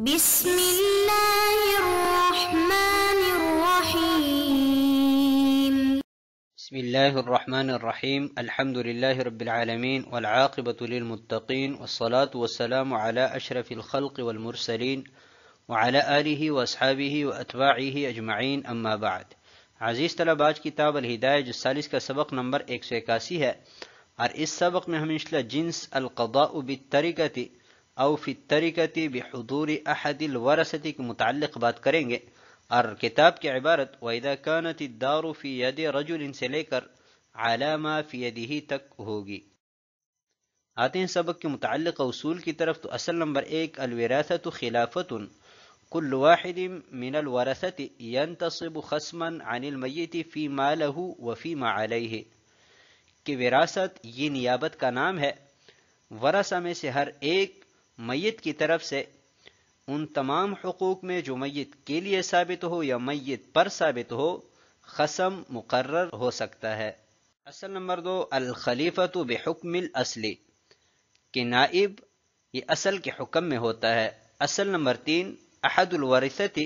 بسم الله الرحمن الرحيم. بسم الله الرحمن الرحيم. الحمد لله رب العالمين والعاقبة للمتقين والصلاة والسلام على أشرف الخلق والمرسلين وعلى آله وأصحابه وأتباعه أجمعين أما بعد. عزیز طلبہ، آج کتاب الہدایہ جز ثالث کا سبق نمبر 181 ہے، اور اس سبق میں ہم انشاءاللہ جنس القضاء بالترکۃ او فی الترکۃ بحضور احد الورثۃ کے متعلق بات کریں گے، اور کتاب کی عبارت وَإِذَا كَانَتِ الدَّارُ فِي يَدِ رَجُلٍ سے لے کر عَلَى مَا فِي يَدِهِ تک ہوگی۔ آتے ہیں سبق کے متعلق اصول کی طرف۔ تو اصل نمبر 1، الوراثۃ خلافۃ، کل واحد من الورثۃ ينتصب خصما عن المیت فی ما له وفی ما علیہ، کہ وراثت یہ نیابت کا نام ہے، ورثہ میں سے ہر ایک میت کی طرف سے ان تمام حقوق میں جو میت کے لیے ثابت ہو یا میت پر ثابت ہو خصم مقرر ہو سکتا ہے۔ اصل نمبر 2، الخلیفۃ بحکم الاصل، کہ نائب یہ اصل کے حکم میں ہوتا ہے۔ اصل نمبر 3، احد الورثۃ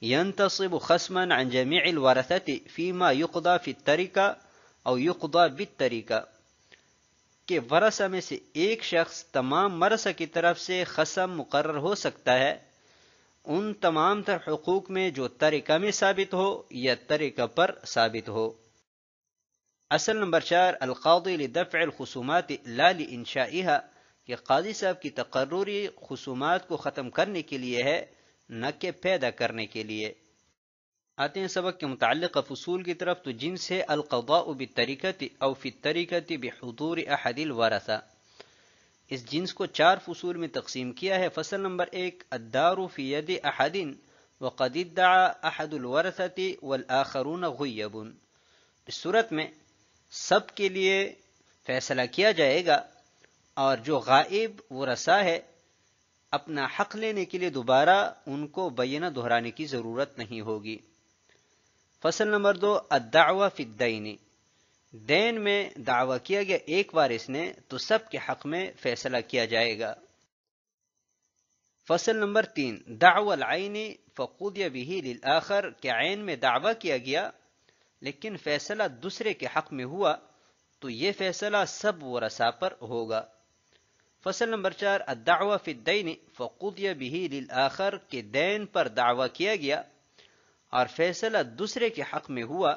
ينتصب خصما عن جميع الورثۃ فيما يقضى في الترکہ او يقضى بالترکہ، کہ ورثہ میں سے ایک شخص تمام ورثہ کی طرف سے خصم مقرر ہو سکتا ہے ان تمام تر حقوق میں جو ترکہ میں ثابت ہو یا ترکہ پر ثابت ہو۔ اصل نمبر 4، القاضی لدفع الخصومات لا لانشائها، کہ قاضی صاحب کی تقرری خصومات کو ختم کرنے کے لیے ہے، نہ کہ پیدا کرنے کے لیے۔ آتے ہیں سبق کے متعلق فصول کی طرف۔ تو جنس ہے القضاء بالترکۃ او فی الترکۃ بحضور احد الورثہ۔ اس جنس کو 4 فصول میں تقسیم کیا ہے۔ فصل نمبر 1، الدار فی ید احد وقد ادعى احد الورثۃ والآخرون غیب، اس صورت میں سب کے لیے فیصلہ کیا جائے گا، اور جو غائب ورثہ ہے اپنا حق لینے کے لیے دوبارہ ان کو بینہ دہرانے کی ضرورت نہیں ہوگی۔ فصل نمبر 2، الدعوی فی الدین، دین میں دعویٰ کیا گیا ایک وارث نے تو سب کے حق میں فیصلہ کیا جائے گا۔ فصل نمبر 3، دعوی العین فقضی بہ للآخر، کہ عین میں دعویٰ کیا گیا لیکن فیصلہ دوسرے کے حق میں ہوا تو یہ فیصلہ سب ورثاء پر ہوگا۔ فصل نمبر 4، الدعوی فی الدین فقضی بہ للآخر، کہ دین پر دعویٰ کیا گیا اور فیصلہ دوسرے کے حق میں ہوا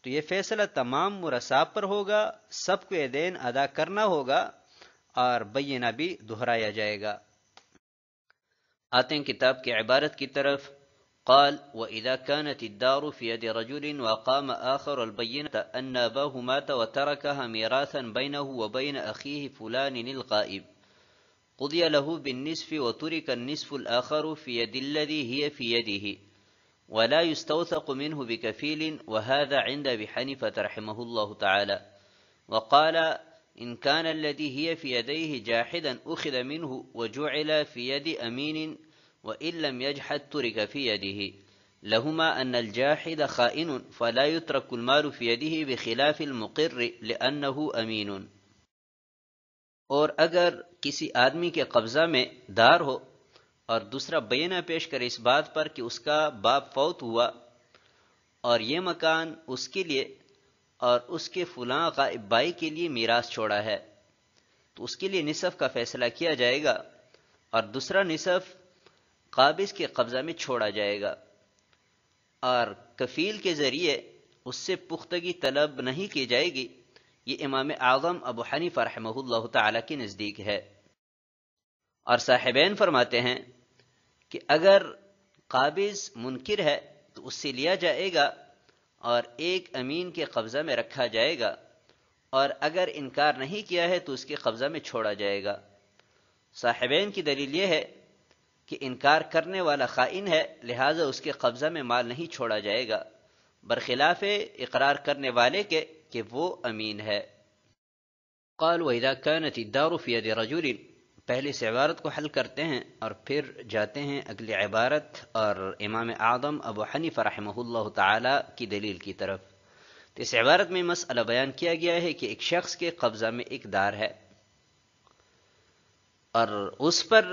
تو یہ فیصلہ تمام ورثاء پر ہوگا، سب کو یہ دین ادا کرنا ہوگا اور بینہ بھی دہرایا جائے گا۔ آتے ہیں کتاب کی عبارت کی طرف۔ قال وَإِذَا كَانَتِ الدَّارُ فِي يَدِ رَجُلٍ وَقَامَ آخَرُ الْبَيِّنَةَ أَنَّ أَبَاهُ مَاتَ وَتَرَكَهَا مِيرَاثًا بَيْنَهُ وَبَيْنَ أَخِيهِ فُلَانٍ الْغَائِبِ قُضِيَ لَهُ بِالنِّصْفِ وَتُرِكَ النِّصْفُ الْآخَرُ فِي يَدِ الَّذِي هِيَ فِي يَدِهِ ولا يستوثق منه بكفيل، وهذا عند أبي حنيفة رحمه الله تعالى، وقال إن كان الذي هي في يديه جاحدا أخذ منه وجعل في يد أمين، وإن لم يجحد ترك في يده، لهما أن الجاحد خائن فلا يترك المال في يده بخلاف المقر لأنه أمين۔ اور اگر کسی آدمی کے قبضہ میں دار ہو اور دوسرا بینہ پیش کرے اس بات پر کہ اس کا باپ فوت ہوا اور یہ مکان اس کے لیے اور اس کے فلاں غائب بھائی کے لیے میراث چھوڑا ہے، تو اس کے لیے نصف کا فیصلہ کیا جائے گا اور دوسرا نصف قابض کے قبضہ میں چھوڑا جائے گا، اور کفیل کے ذریعے اس سے پختگی طلب نہیں کی جائے گی۔ یہ امام اعظم ابو حنیفہ رحمہ اللہ تعالی کے نزدیک ہے۔ اور صاحبین فرماتے ہیں کہ اگر قابض منکر ہے تو اس سے لیا جائے گا اور ایک امین کے قبضہ میں رکھا جائے گا، اور اگر انکار نہیں کیا ہے تو اس کے قبضہ میں چھوڑا جائے گا۔ صاحبین کی دلیل یہ ہے کہ انکار کرنے والا خائن ہے، لہٰذا اس کے قبضہ میں مال نہیں چھوڑا جائے گا، برخلاف اقرار کرنے والے کے کہ وہ امین ہے۔ قال وَإِذَا كَانَتِ الدَّارُ فِي يَدِ رَجُلٍ، پہلے سے عبارت کو حل کرتے ہیں اور پھر جاتے ہیں اگلی عبارت اور امام اعظم ابو حنیفہ رحمہ اللہ تعالی کی دلیل کی طرف۔ تو اس عبارت میں مسئلہ بیان کیا گیا ہے کہ ایک شخص کے قبضہ میں ایک دار ہے اور اس پر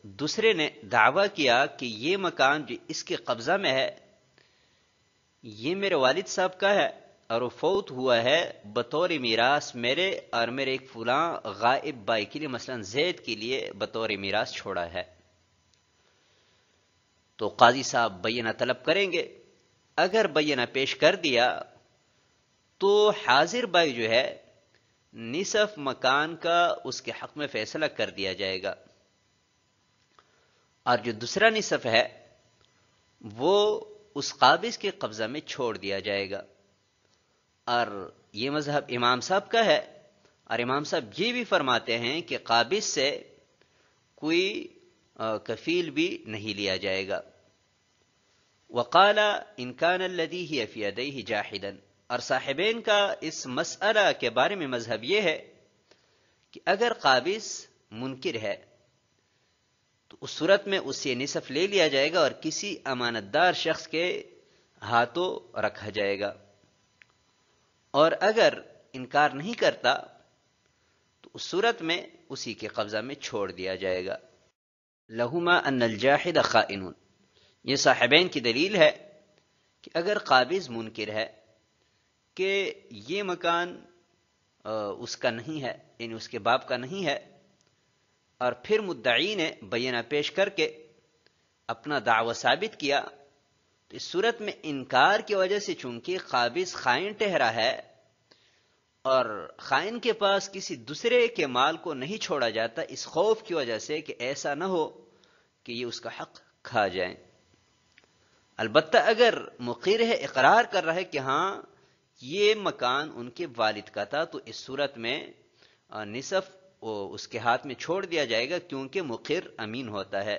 دوسرے نے دعویٰ کیا کہ یہ مکان جو اس کے قبضہ میں ہے یہ میرے والد صاحب کا ہے اور وہ فوت ہوا ہے بطور میراث میرے اور میرے ایک فلاں غائب بھائی کے لیے، مثلا زید کے لیے بطور میراث چھوڑا ہے، تو قاضی صاحب بینہ طلب کریں گے۔ اگر بینہ پیش کر دیا تو حاضر بھائی جو ہے نصف مکان کا اس کے حق میں فیصلہ کر دیا جائے گا، اور جو دوسرا نصف ہے وہ اس قابض کے قبضہ میں چھوڑ دیا جائے گا۔ اور یہ مذہب امام صاحب کا ہے، اور امام صاحب یہ بھی فرماتے ہیں کہ قابض سے کوئی کفیل بھی نہیں لیا جائے گا۔ وقال ان كان الذي هي في يديه جاحدا، اور صاحبین کا اس مسئلہ کے بارے میں مذہب یہ ہے کہ اگر قابض منکر ہے تو اس صورت میں اس سے نصف لے لیا جائے گا اور کسی امانت دار شخص کے ہاتھوں رکھا جائے گا، اور اگر انکار نہیں کرتا تو اس صورت میں اسی کے قبضہ میں چھوڑ دیا جائے گا۔ لہما ان الجاحد خائن، یہ صاحبین کی دلیل ہے کہ اگر قابض منکر ہے کہ یہ مکان اس کا نہیں ہے، یعنی اس کے باپ کا نہیں ہے، اور پھر مدعی نے بینہ پیش کر کے اپنا دعوی ثابت کیا، تو اس صورت میں انکار کی وجہ سے چونکہ قابض خائن ٹھہرا ہے اور خائن کے پاس کسی دوسرے کے مال کو نہیں چھوڑا جاتا، اس خوف کی وجہ سے کہ ایسا نہ ہو کہ یہ اس کا حق کھا جائیں۔ البتہ اگر مقر ہے، اقرار کر رہا ہے کہ ہاں یہ مکان ان کے والد کا تھا، تو اس صورت میں نصف اس کے ہاتھ میں چھوڑ دیا جائے گا، کیونکہ مقر امین ہوتا ہے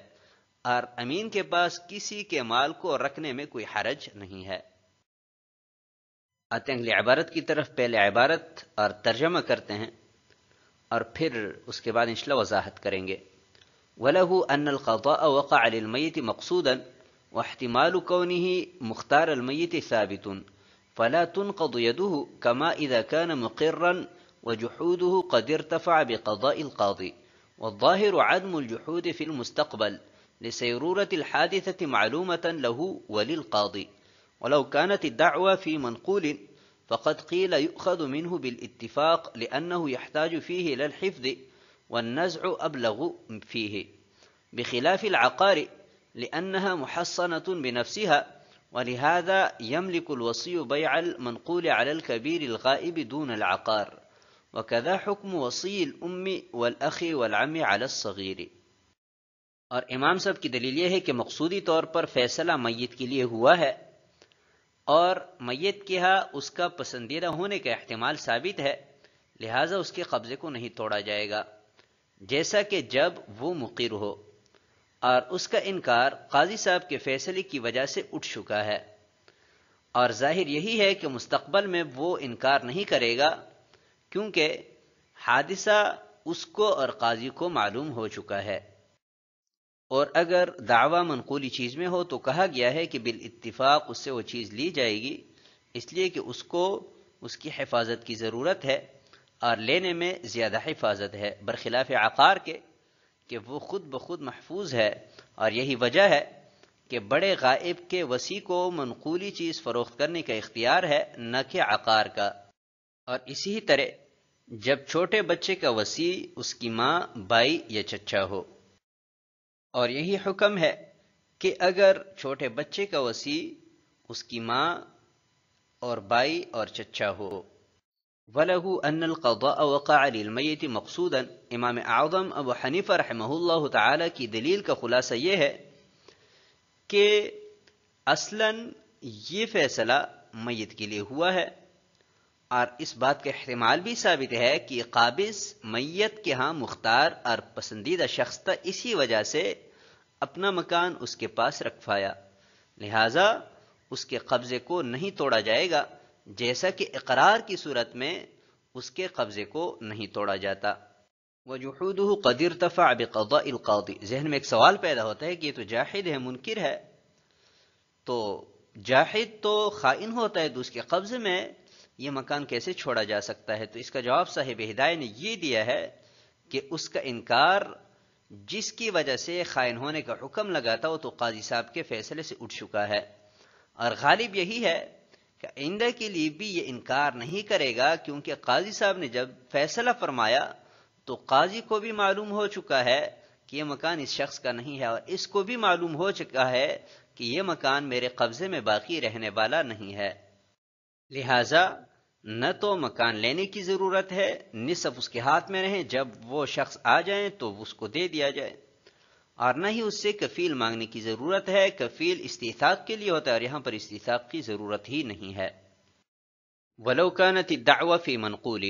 اور امین کے پاس کسی کے مال کو رکھنے میں کوئی حرج نہیں ہے۔ آتے ہیں اگلی عبارت کی طرف، پہلے عبارت اور ترجمہ کرتے ہیں اور پھر اس کے بعد انشاءاللہ وضاحت کریں گے۔ وَلَهُ أَنَّ الْقَضَاءَ وَقَعَ لِلْمَيِّتِ مَقْصُودًا واحتمال كونه مختار الميت ثابت فلا تنقض يده كما إذا كان مقرا وجحوده قد ارتفع بقضاء القاضي، والظاهر عدم الجحود في المستقبل لسيرورة الحادثة معلومة له وللقاضي، ولو كانت الدعوة في منقول فقد قيل يؤخذ منه بالاتفاق لأنه يحتاج فيه إلى الحفظ والنزع أبلغ فيه، بخلاف العقار لأنها محصنة بنفسها، ولهذا يملك الوصي بيع المنقول على الكبير الغائب دون العقار، وكذا حكم وصي الأم والأخ والعم على الصغير۔ اور امام صاحب کی دلیل یہ ہے کہ مقصودی طور پر فیصلہ میت کے لیے ہوا ہے اور میت کے ہاں اس کا پسندیدہ ہونے کا احتمال ثابت ہے، لہٰذا اس کے قبضے کو نہیں توڑا جائے گا، جیسا کہ جب وہ مقر ہو اور اس کا انکار قاضی صاحب کے فیصلے کی وجہ سے اٹھ چکا ہے، اور ظاہر یہی ہے کہ مستقبل میں وہ انکار نہیں کرے گا کیونکہ حادثہ اس کو اور قاضی کو معلوم ہو چکا ہے۔ اور اگر دعویٰ منقولی چیز میں ہو تو کہا گیا ہے کہ بالاتفاق اس سے وہ چیز لی جائے گی، اس لیے کہ اس کو اس کی حفاظت کی ضرورت ہے اور لینے میں زیادہ حفاظت ہے، برخلاف عقار کے کہ وہ خود بخود محفوظ ہے، اور یہی وجہ ہے کہ بڑے غائب کے وصی کو منقولی چیز فروخت کرنے کا اختیار ہے نہ کہ عقار کا۔ اور اسی طرح جب چھوٹے بچے کا وصی اس کی ماں، بائی یا چچا ہو، اور یہی حکم ہے کہ اگر چھوٹے بچے کا وصی اس کی ماں اور بائی اور چچا ہو۔ وَلَهُ أَنَّ الْقَضَاءَ وَقَعَ لِلْمَيِّتِ مَقْصُودًا، امام اعظم ابو حنیفہ رحمہ اللہ تعالی کی دلیل کا خلاصہ یہ ہے کہ اصلاً یہ فیصلہ میت کے لیے ہوا ہے، اور اس بات کا احتمال بھی ثابت ہے کہ قابض میت کے ہاں مختار اور پسندیدہ شخص تھا، اسی وجہ سے اپنا مکان اس کے پاس رکھوایا، لہذا اس کے قبضے کو نہیں توڑا جائے گا، جیسا کہ اقرار کی صورت میں اس کے قبضے کو نہیں توڑا جاتا۔ وجحوده قد ارتفع بقضاء القاضی، ذہن میں ایک سوال پیدا ہوتا ہے کہ یہ تو جاحد ہے، منکر ہے، تو جاحد تو خائن ہوتا ہے، تو اس کے قبضے میں یہ مکان کیسے چھوڑا جا سکتا ہے؟ تو اس کا جواب صاحب ہدایہ نے یہ دیا ہے کہ اس کا انکار جس کی وجہ سے خائن ہونے کا حکم لگا تھا وہ تو قاضی صاحب کے فیصلے سے اٹھ چکا ہے، اور غالب یہی ہے کہ آئندہ کے لیے بھی یہ انکار نہیں کرے گا، کیونکہ قاضی صاحب نے جب فیصلہ فرمایا تو قاضی کو بھی معلوم ہو چکا ہے کہ یہ مکان اس شخص کا نہیں ہے، اور اس کو بھی معلوم ہو چکا ہے کہ یہ مکان میرے قبضے میں باقی رہنے والا نہیں ہے، لہذا نہ تو مکان لینے کی ضرورت ہے، نصف اس کے ہاتھ میں رہیں، جب وہ شخص آ جائیں تو اس کو دے دیا جائے، اور نہ ہی اس سے کفیل مانگنے کی ضرورت ہے۔ کفیل استحقاق کے لیے ہوتا ہے، اور یہاں پر استحقاق کی ضرورت ہی نہیں ہے۔ ولو كانت الدعوى في منقول،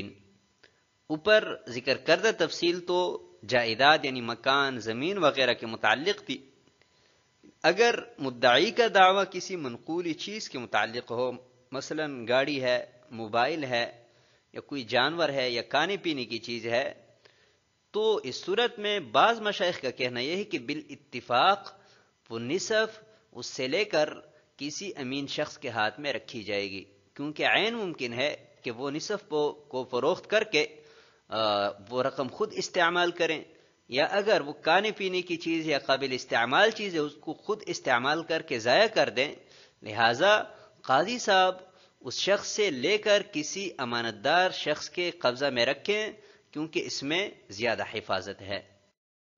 اوپر ذکر کردہ تفصیل تو جائیداد یعنی مکان، زمین وغیرہ کے متعلق تھی، اگر مدعی کا دعویٰ کسی منقولی چیز کے متعلق ہو، مثلا گاڑی ہے، موبائل ہے، یا کوئی جانور ہے، یا کھانے پینے کی چیز ہے، تو اس صورت میں بعض مشائخ کا کہنا یہ ہے کہ بالاتفاق وہ نصف اس سے لے کر کسی امین شخص کے ہاتھ میں رکھی جائے گی، کیونکہ عین ممکن ہے کہ وہ نصف کو فروخت کر کے وہ رقم خود استعمال کریں، یا اگر وہ کھانے پینے کی چیز یا قابل استعمال چیز ہے اس کو خود استعمال کر کے ضائع کر دیں، لہٰذا قاضی صاحب اس شخص سے لے کر کسی امانت دار شخص کے قبضہ میں رکھیں، کیونکہ اس میں زیادہ حفاظت ہے،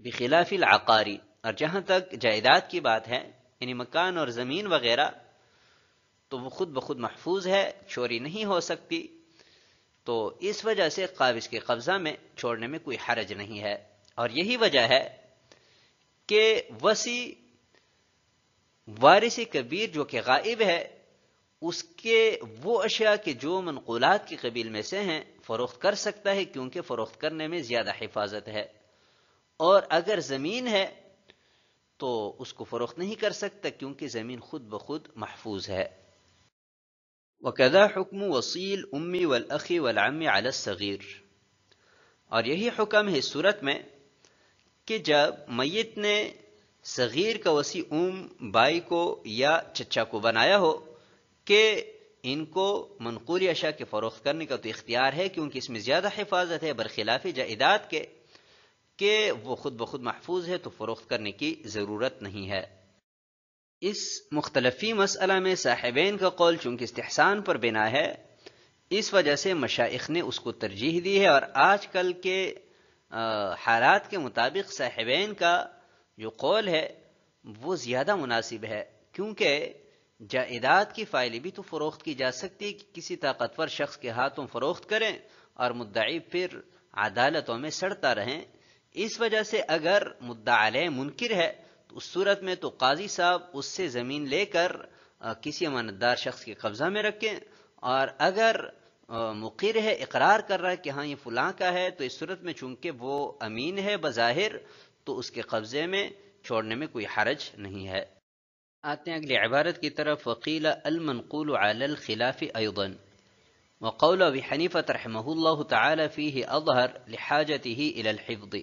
بخلاف العقاری۔ اور جہاں تک جائیداد کی بات ہے، یعنی مکان اور زمین وغیرہ، تو وہ خود بخود محفوظ ہے، چوری نہیں ہو سکتی، تو اس وجہ سے قابض کے قبضہ میں چھوڑنے میں کوئی حرج نہیں ہے، اور یہی وجہ ہے کہ وصی وارث کبیر جو کہ غائب ہے، اس کے وہ اشیاء کے جو منقولات کی قبیل میں سے ہیں فروخت کر سکتا ہے، کیونکہ فروخت کرنے میں زیادہ حفاظت ہے، اور اگر زمین ہے تو اس کو فروخت نہیں کر سکتا، کیونکہ زمین خود بخود محفوظ ہے۔ وَكَذَا حُكْمُ وَصِيِّ الْأُمِّ وَالْأَخِ وَالْعَمِّ عَلَى الصَّغِيرِ، اور یہی حکم ہے اس صورت میں کہ جب میت نے صغیر کا وصی بھائی کو یا چچا کو بنایا ہو کہ ان کو منقولی اشیاء کے فروخت کرنے کا تو اختیار ہے، کیونکہ اس میں زیادہ حفاظت ہے، برخلاف جائیداد کے کہ وہ خود بخود محفوظ ہے، تو فروخت کرنے کی ضرورت نہیں ہے۔ اس مختلفی مسئلہ میں صاحبین کا قول چونکہ استحسان پر بنا ہے، اس وجہ سے مشائخ نے اس کو ترجیح دی ہے، اور آج کل کے حالات کے مطابق صاحبین کا جو قول ہے وہ زیادہ مناسب ہے، کیونکہ جائیداد کی فائلیں بھی تو فروخت کی جا سکتی ہے کہ کسی طاقتور شخص کے ہاتھوں فروخت کریں اور مدعی پھر عدالتوں میں سڑتا رہیں۔ اس وجہ سے اگر مدعا علیہ منکر ہے تو اس صورت میں تو قاضی صاحب اس سے زمین لے کر کسی امانت دار شخص کے قبضہ میں رکھیں، اور اگر مقر ہے، اقرار کر رہا ہے کہ ہاں یہ فلاں کا ہے، تو اس صورت میں چونکہ وہ امین ہے بظاہر، تو اس کے قبضے میں چھوڑنے میں کوئی حرج نہیں ہے۔ آتے ہیں اگلی عبارت کی طرف۔ وقیل المنقول علی الخلاف ایضا، وقول ابی حنیفہ رحمہ اللہ تعالی فیہ اظہر لحاجته الى الحفظ،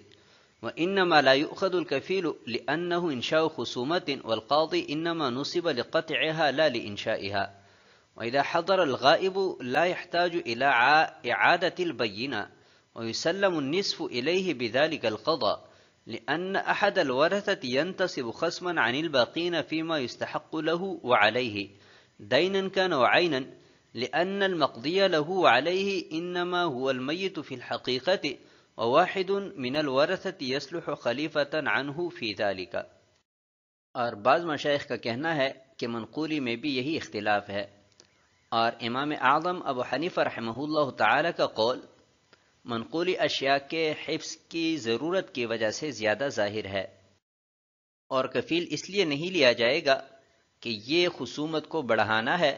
وانما لا يؤخذ الكفيل لانه انشاء خصومة، والقاضي انما نصب لقطعها لا لانشائها، وإذا حضر الغائب لا يحتاج إلى إعادة البينة، ويسلم النصف إليه بذلك القضاء، لأن أحد الورثة ينتصب خصما عن الباقين فيما يستحق له وعليه، دينا كان وعينا، لأن المقضي له وعليه إنما هو الميت في الحقيقة، وواحد من الورثة يصلح خليفة عنه في ذلك۔ اور بعض مشائخ کا کہنا ہے کہ منقولی میں بھی یہی اختلاف ہے، اور امام اعظم ابو حنیفہ رحمہ اللہ تعالی کا قول منقولی اشیاء کے حفظ کی ضرورت کی وجہ سے زیادہ ظاہر ہے، اور کفیل اس لیے نہیں لیا جائے گا کہ یہ خصومت کو بڑھانا ہے،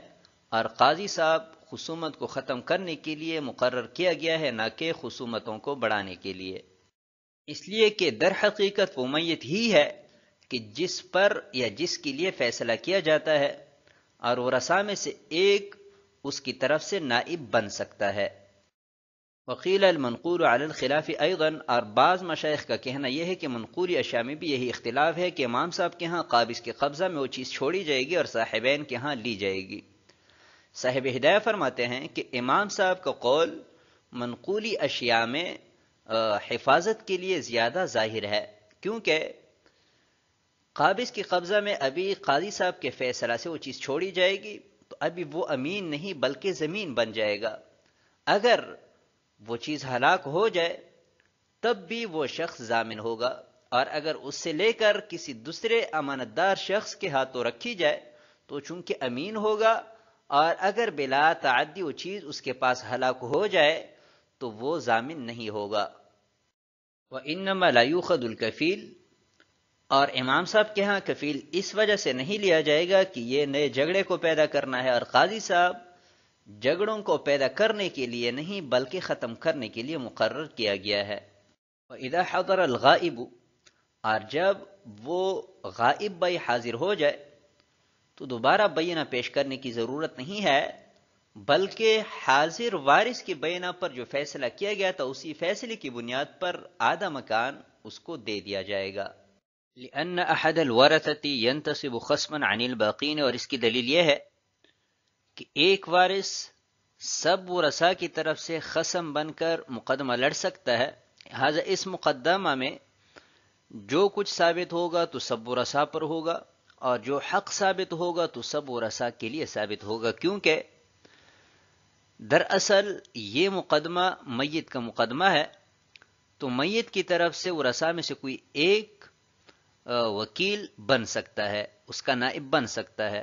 اور قاضی صاحب خصومت کو ختم کرنے کے لیے مقرر کیا گیا ہے، نہ کہ خصومتوں کو بڑھانے کے لیے، اس لیے کہ در حقیقت وہ میت ہی ہے کہ جس پر یا جس کے لیے فیصلہ کیا جاتا ہے، اور ورثاء میں سے ایک اس کی طرف سے نائب بن سکتا ہے۔ وقیل المنقول علی الخلاف ایضا، اور بعض مشائخ کا کہنا یہ ہے کہ منقولی اشیاء میں بھی یہی اختلاف ہے کہ امام صاحب کے ہاں قابض کے قبضہ میں وہ چیز چھوڑی جائے گی اور صاحبین کے ہاں لی جائے گی۔ صاحب ہدایہ فرماتے ہیں کہ امام صاحب کا قول منقولی اشیاء میں حفاظت کے لیے زیادہ ظاہر ہے، کیونکہ قابض کی قبضہ میں ابھی قاضی صاحب کے فیصلہ سے وہ چیز چھوڑی جائے گی تو ابھی وہ امین نہیں بلکہ زمین بن جائے گا. اگر وہ چیز ہلاک ہو جائے تب بھی وہ شخص ضامن ہوگا، اور اگر اس سے لے کر کسی دوسرے امانت دار شخص کے ہاتھوں رکھی جائے تو چونکہ امین ہوگا، اور اگر بلا تعدی وہ چیز اس کے پاس ہلاک ہو جائے تو وہ ضامن نہیں ہوگا. وَإِنَّمَا لَا يُؤْخَذُ الْكَفِيلُ، اور امام صاحب کے ہاں کفیل اس وجہ سے نہیں لیا جائے گا کہ یہ نئے جھگڑے کو پیدا کرنا ہے، اور قاضی صاحب جھگڑوں کو پیدا کرنے کے لیے نہیں بلکہ ختم کرنے کے لیے مقرر کیا گیا ہے. وَإِذَا حَضَرَ الْغَائِبُ، اور جب وہ غائب بھائی حاضر ہو جائے تو دوبارہ بینہ پیش کرنے کی ضرورت نہیں ہے، بلکہ حاضر وارث کی بینہ پر جو فیصلہ کیا گیا تھا اسی فیصلے کی بنیاد پر آدھا مکان اس کو دے دیا جائے گا. لِأَنَّ أَحَدَ الْوَرَثَةِ يَنْتَصِبُ خَصْمًا عَنِ الْبَاقِينَ، اور اس کی دلیل یہ ہے کہ ایک وارث سب ورثاء کی طرف سے خصم بن کر مقدمہ لڑ سکتا ہے. لہذا اس مقدمہ میں جو کچھ ثابت ہوگا تو سب ورثاء پر ہوگا، اور جو حق ثابت ہوگا تو سب ورثاء کے لیے ثابت ہوگا، کیونکہ دراصل یہ مقدمہ میت کا مقدمہ ہے. تو میت کی طرف سے ورثاء میں سے کوئی ایک وکیل بن سکتا ہے، اس کا نائب بن سکتا ہے.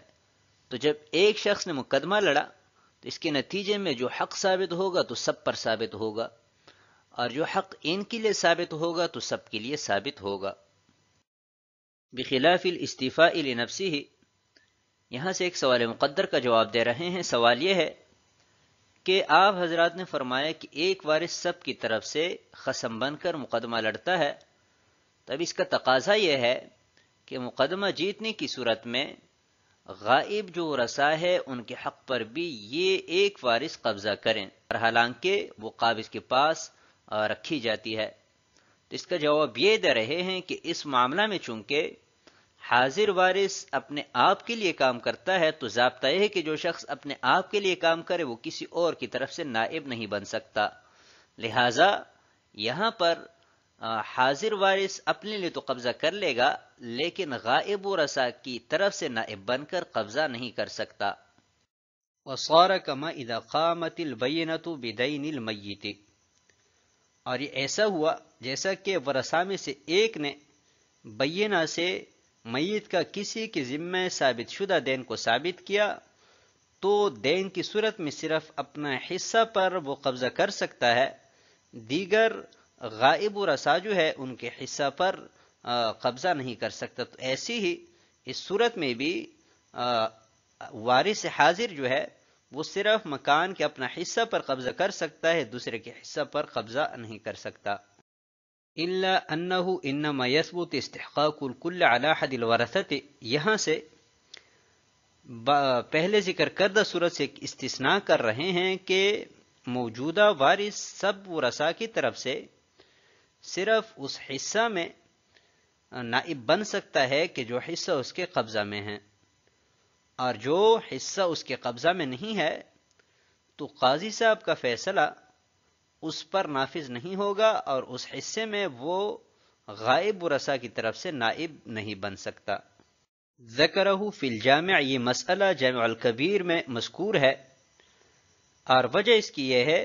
تو جب ایک شخص نے مقدمہ لڑا تو اس کے نتیجے میں جو حق ثابت ہوگا تو سب پر ثابت ہوگا، اور جو حق ان کے لیے ثابت ہوگا تو سب کے لیے ثابت ہوگا. بخلاف الاستیفاء لنفسه، یہاں سے ایک سوال مقدر کا جواب دے رہے ہیں. سوال یہ ہے کہ آپ حضرات نے فرمایا کہ ایک وارث سب کی طرف سے خصم بن کر مقدمہ لڑتا ہے، تب اس کا تقاضا یہ ہے کہ مقدمہ جیتنے کی صورت میں غائب جو ورثاء ہے ان کے حق پر بھی یہ ایک وارث قبضہ کریں، اور حالانکہ وہ قابض کے پاس رکھی جاتی ہے. تو اس کا جواب یہ دے رہے ہیں کہ اس معاملہ میں چونکہ حاضر وارث اپنے آپ کے لیے کام کرتا ہے تو ضابطہ یہ ہے کہ جو شخص اپنے آپ کے لیے کام کرے وہ کسی اور کی طرف سے نائب نہیں بن سکتا. لہذا یہاں پر حاضر وارث اپنے لیے تو قبضہ کر لے گا لیکن غائب ورثاء کی طرف سے نائب بن کر قبضہ نہیں کر سکتا. وصار كما اذا قامت البینۃ بدین المیت، اور یہ ایسا ہوا جیسا کہ ورثاء میں سے ایک نے بینہ سے میت کا کسی کے ذمہ ثابت شدہ دین کو ثابت کیا تو دین کی صورت میں صرف اپنا حصہ پر وہ قبضہ کر سکتا ہے، دیگر غائب ورثاء جو ہے ان کے حصہ پر قبضہ نہیں کر سکتا. تو ایسی ہی اس صورت میں بھی وارث حاضر جو ہے وہ صرف مکان کے اپنا حصہ پر قبضہ کر سکتا ہے، دوسرے کے حصہ پر قبضہ نہیں کر سکتا. الا انه انما يثبت استحقاق الكل على احد الورثه، یہاں سے پہلے ذکر کردہ صورت سے ایک استثناء کر رہے ہیں کہ موجودہ وارث سب ورثاء کی طرف سے صرف اس حصہ میں نائب بن سکتا ہے کہ جو حصہ اس کے قبضہ میں ہے، اور جو حصہ اس کے قبضہ میں نہیں ہے تو قاضی صاحب کا فیصلہ اس پر نافذ نہیں ہوگا اور اس حصے میں وہ غائب ورثاء کی طرف سے نائب نہیں بن سکتا. ذکرہ فی الجامع، یہ مسئلہ جامع الکبیر میں مذکور ہے، اور وجہ اس کی یہ ہے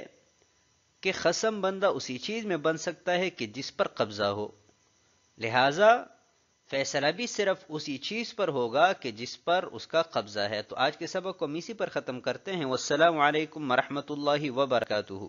کہ خصم بندہ اسی چیز میں بن سکتا ہے کہ جس پر قبضہ ہو، لہذا فیصلہ بھی صرف اسی چیز پر ہوگا کہ جس پر اس کا قبضہ ہے. تو آج کے سبق کو ہم اسی پر ختم کرتے ہیں. والسلام علیکم ورحمۃ اللہ وبرکاتہ.